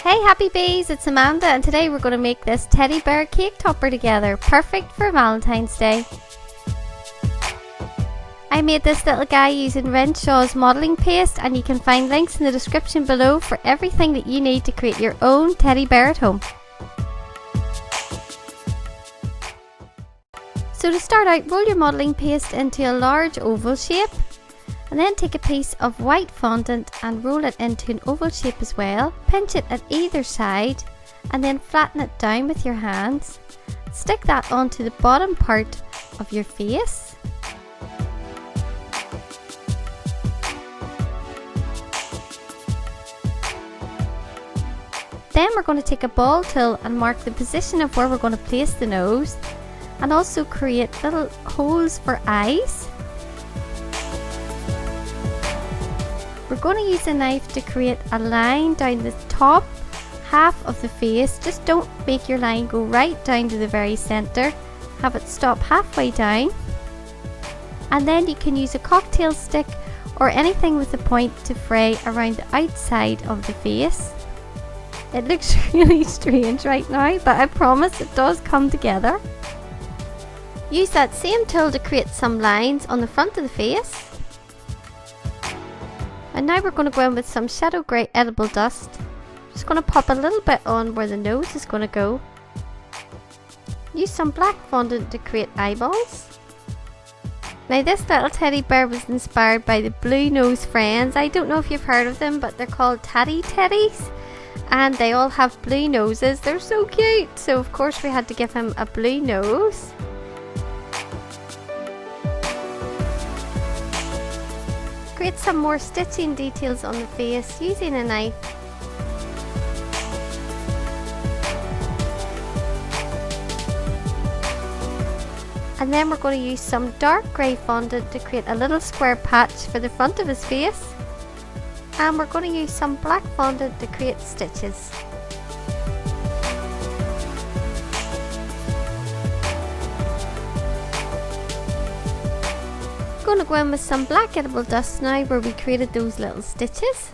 Hey happy bees, it's Amanda and today we're going to make this teddy bear cake topper together, perfect for Valentine's Day. I made this little guy using Renshaw's modelling paste, and you can find links in the description below for everything that you need to create your own teddy bear at home. So to start out, roll your modelling paste into a large oval shape. And then take a piece of white fondant and roll it into an oval shape as well. Pinch it at either side and then flatten it down with your hands. Stick that onto the bottom part of your face. Then we're going to take a ball tool and mark the position of where we're going to place the nose, and also create little holes for eyes. We're going to use a knife to create a line down the top half of the face. Just don't make your line go right down to the very center. Have it stop halfway down. And then you can use a cocktail stick or anything with a point to fray around the outside of the face. It looks really strange right now, but I promise it does come together. Use that same tool to create some lines on the front of the face. And now we're going to go in with some shadow grey edible dust. Just going to pop a little bit on where the nose is going to go. Use some black fondant to create eyeballs. Now this little teddy bear was inspired by the Blue Nose Friends. I don't know if you've heard of them, but they're called Tatty Teddys. And they all have blue noses. They're so cute. So of course we had to give him a blue nose. Create some more stitching details on the face using a knife. And then we're going to use some dark grey fondant to create a little square patch for the front of his face. And we're going to use some black fondant to create stitches. Going to go in with some black edible dust now where we created those little stitches.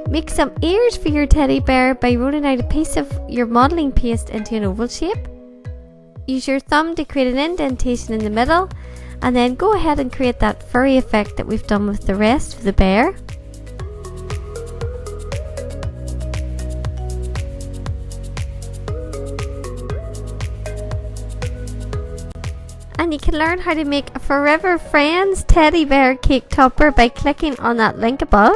Make some ears for your teddy bear by rolling out a piece of your modelling paste into an oval shape. Use your thumb to create an indentation in the middle, and then go ahead and create that furry effect that we've done with the rest of the bear. And you can learn how to make a Forever Friends teddy bear cake topper by clicking on that link above.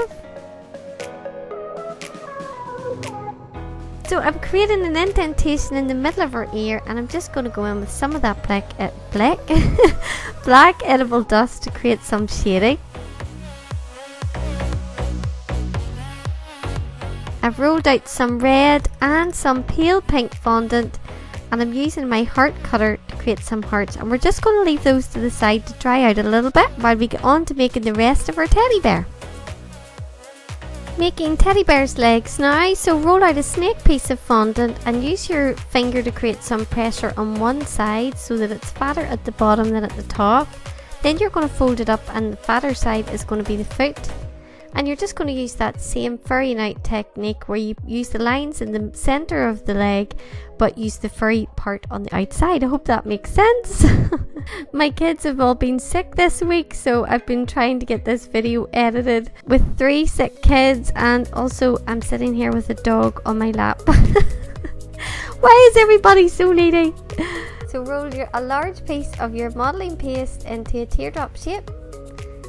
So I'm creating an indentation in the middle of her ear, and I'm just going to go in with some of that black edible dust to create some shading. I've rolled out some red and some pale pink fondant, and I'm using my heart cutter to create some hearts, and we're just going to leave those to the side to dry out a little bit while we get on to making the rest of our teddy bear. Making teddy bear's legs now, so roll out a snake piece of fondant and use your finger to create some pressure on one side so that it's fatter at the bottom than at the top. Then you're going to fold it up, and the fatter side is going to be the foot. And you're just going to use that same furrying out technique where you use the lines in the center of the leg but use the furry part on the outside. I hope that makes sense. My kids have all been sick this week, so I've been trying to get this video edited with 3 sick kids, and also I'm sitting here with a dog on my lap. Why is everybody so needy? So roll a large piece of your modelling paste into a teardrop shape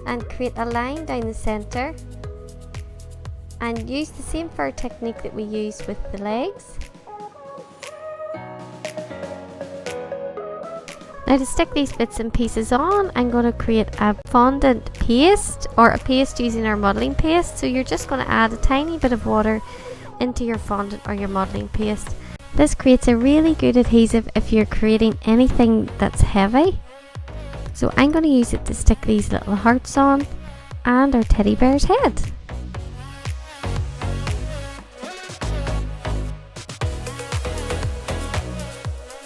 and create a line down the center, and use the same fur technique that we used with the legs. Now to stick these bits and pieces on, I'm going to create a fondant paste, or a paste using our modelling paste. So you're just going to add a tiny bit of water into your fondant or your modelling paste. This creates a really good adhesive if you're creating anything that's heavy. So I'm going to use it to stick these little hearts on and our teddy bear's head.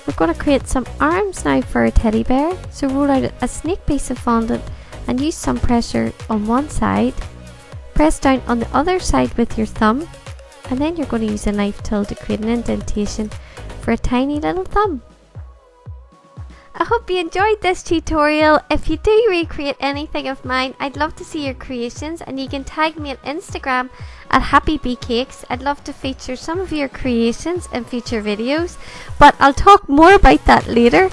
we're going to create some arms now for a teddy bear. So roll out a snake piece of fondant and use some pressure on one side. Press down on the other side with your thumb, and then you're going to use a knife tool to create an indentation for a tiny little thumb. I hope you enjoyed this tutorial. If you do recreate anything of mine, I'd love to see your creations, and you can tag me on Instagram at happybcakes. I'd love to feature some of your creations in future videos, but I'll talk more about that later.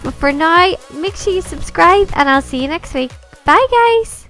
But for now, make sure you subscribe, and I'll see you next week. Bye guys!